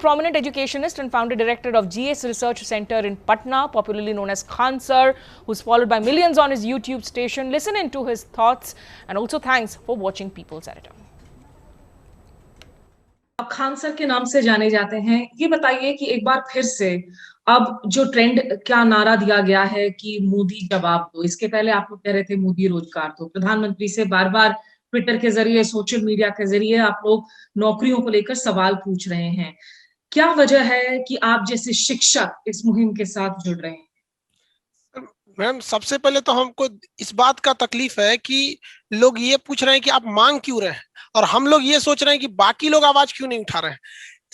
prominent educationist and founder director of GS Research Center in Patna, popularly known as Khan Sir, who's followed by millions on his YouTube station. Listen into his thoughts, and also thanks for watching People's Editor. आप Khan sir के नाम से जाने जाते हैं। ये बताइए कि एक बार फिर से अब जो ट्रेंड, क्या नारा दिया गया है कि मोदी जवाब दो। इसके पहले आप लोग कह रहे थे मोदी रोजगार दो। प्रधानमंत्री से बार बार ट्विटर के जरिए, सोशल मीडिया के जरिए आप लोग नौकरियों को लेकर सवाल पूछ रहे हैं। क्या वजह है कि आप जैसे शिक्षक इस मुहिम के साथ जुड़ रहे हैं? मैम, सबसे पहले तो हमको इस बात का तकलीफ है कि लोग ये पूछ रहे हैं कि आप मांग क्यों रहे हैं, और हम लोग ये सोच रहे हैं कि बाकी लोग आवाज क्यों नहीं उठा रहे हैं।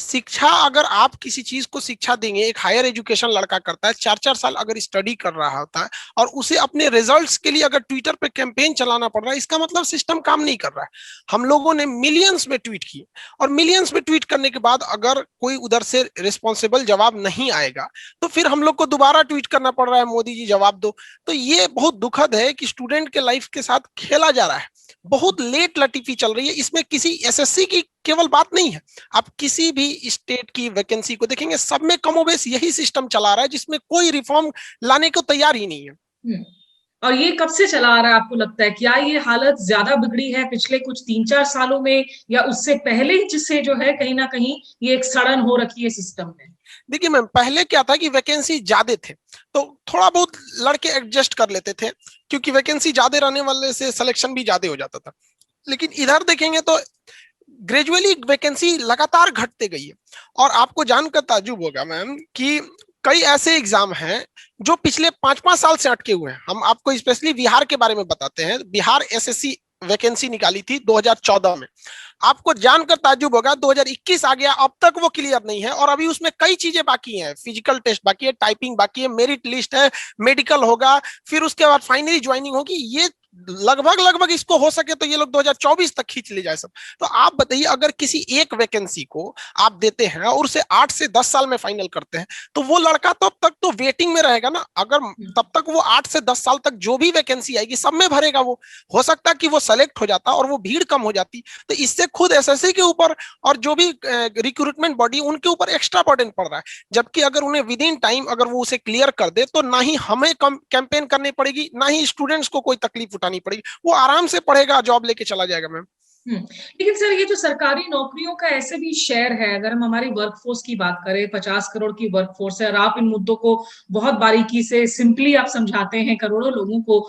शिक्षा, अगर आप किसी चीज को शिक्षा देंगे, एक हायर एजुकेशन लड़का करता है, 4-4 साल अगर स्टडी कर रहा होता है और उसे अपने रिजल्ट्स के लिए अगर ट्विटर पे कैंपेन चलाना पड़ रहा है, इसका मतलब सिस्टम काम नहीं कर रहा है। हम लोगों ने मिलियंस में ट्वीट किए, और मिलियंस में ट्वीट करने के बाद अगर कोई उधर से रिस्पॉन्सिबल जवाब नहीं आएगा तो फिर हम लोग को दोबारा ट्वीट करना पड़ रहा है, मोदी जी जवाब दो। तो ये बहुत दुखद है कि स्टूडेंट के लाइफ के साथ खेला जा रहा है। बहुत लेट लटीफी चल रही है। इसमें किसी एसएससी की केवल बात नहीं है, आप किसी भी स्टेट की वैकेंसी को देखेंगे, सब में कमोबेश यही सिस्टम चला रहा है, जिसमें कोई रिफॉर्म लाने को तैयार ही नहीं है। और ये कब से चला आ रहा है आपको लगता है? क्या ये हालत ज्यादा बिगड़ी है पिछले कुछ 3-4 सालों में, या उससे पहले जिससे जो है कहीं ना कहीं ये एक सड़न हो रखी है सिस्टम में? देखिए मैम, पहले क्या था कि वैकेंसी ज्यादा थे तो थोड़ा बहुत लड़के एडजस्ट कर लेते थे, क्योंकि वैकेंसी ज्यादा रहने वाले से सिलेक्शन भी ज्यादा हो जाता था। लेकिन इधर देखेंगे तो ग्रेजुअली वैकेंसी लगातार घटते गई है। और आपको जानकर ताज्जुब होगा मैम कि कई ऐसे एग्जाम हैं जो पिछले 5-5 साल से अटके हुए हैं। हम आपको स्पेशली बिहार के बारे में बताते हैं। बिहार एसएससी वैकेंसी निकाली थी 2014 में। आपको जानकर ताज्जुब होगा 2021 आ गया, अब तक वो क्लियर नहीं है, और अभी उसमें कई चीजें बाकी हैं। फिजिकल टेस्ट बाकी है, टाइपिंग बाकी है, मेरिट लिस्ट है, मेडिकल होगा, फिर उसके बाद फाइनली ज्वाइनिंग होगी। ये लगभग इसको हो सके तो ये लोग 2024 तक खींच ले जाए सब। तो आप बताइए, अगर किसी एक वैकेंसी को आप देते हैं और उसे 8 से 10 साल में फाइनल करते हैं, तो वो लड़का तब तक तो वेटिंग में रहेगा ना। अगर तब तक वो 8 से 10 साल तक जो भी वैकेंसी आएगी सब में भरेगा। वो हो सकता है कि वो सेलेक्ट हो जाता और वो भीड़ कम हो जाती। तो इससे खुद एसएससी के ऊपर और जो भी रिक्रूटमेंट बॉडी, उनके ऊपर एक्स्ट्रा बर्डन पड़ रहा है। जबकि अगर उन्हें विद इन टाइम अगर वो उसे क्लियर कर दे तो ना ही हमें कैंपेन करनी पड़ेगी, ना ही स्टूडेंट्स को कोई तकलीफ उठानी पड़ेगी। वो आराम से पढ़ेगा, जॉब लेके चला जाएगा मैम। लेकिन सर, ये जो सरकारी नौकरियों का ऐसे भी शेयर है, अगर हम हमारी वर्कफोर्स की बात करें, 50 करोड़ की वर्कफोर्स है, और आप इन मुद्दों को बहुत बारीकी से सिंपली आप समझाते हैं करोड़ों लोगों को।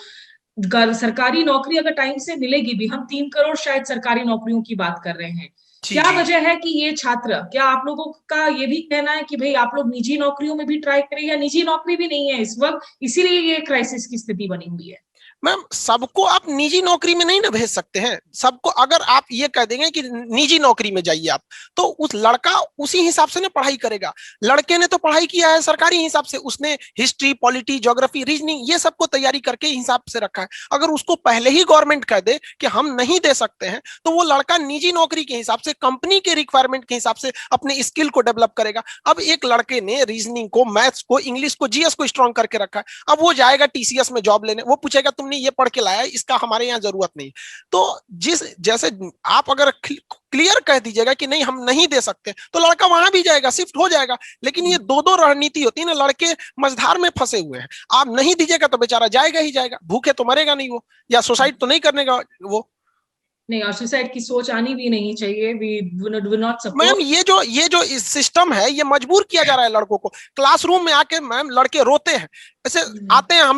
सरकारी नौकरी अगर टाइम से मिलेगी भी, हम 3 करोड़ शायद सरकारी नौकरियों की बात कर रहे हैं। क्या वजह है कि ये छात्र, क्या आप लोगों का ये भी कहना है कि भाई आप लोग निजी नौकरियों में भी ट्राई करें, या निजी नौकरी भी नहीं है इस वक्त, इसीलिए ये क्राइसिस की स्थिति बनी हुई है? मैम, सबको आप निजी नौकरी में नहीं ना भेज सकते हैं। सबको अगर आप ये कह देंगे कि निजी नौकरी में जाइए आप, तो उस लड़का उसी हिसाब से ना पढ़ाई करेगा। लड़के ने तो पढ़ाई किया है सरकारी हिसाब से, उसने हिस्ट्री, पॉलिटी, ज्योग्राफी, रीजनिंग ये सबको तैयारी करके हिसाब से रखा है। अगर उसको पहले ही गवर्नमेंट कह दे कि हम नहीं दे सकते हैं, तो वो लड़का निजी नौकरी के हिसाब से, कंपनी के रिक्वायरमेंट के हिसाब से अपने स्किल को डेवलप करेगा। अब एक लड़के ने रीजनिंग को, मैथ्स को, इंग्लिश को, जीएस को स्ट्रॉन्ग करके रखा है। अब वो जाएगा टीसीएस में जॉब लेने, वो पूछेगा तुमने ये पढ़ के लाया, इसका हमारे यहाँ जरूरत नहीं। तो जैसे आप अगर क्लियर कह दीजिएगा कि नहीं हम नहीं दे सकते, तो लड़का वहां भी जाएगा, शिफ्ट हो जाएगा। लेकिन ये दो रणनीति होती है ना, लड़के मझधार में फंसे हुए हैं। आप नहीं दीजिएगा तो बेचारा जाएगा ही जाएगा, भूखे तो मरेगा नहीं वो, या सुसाइड तो नहीं करने का वो। नहीं, और सुसाइड की सोच आनी भी नहीं चाहिए। We not support. मैम, ये जो इस सिस्टम है, ये मजबूर किया जा रहा है लड़कों को। क्लासरूम में आके मैम लड़के रोते हैं, ऐसे आते हैं हम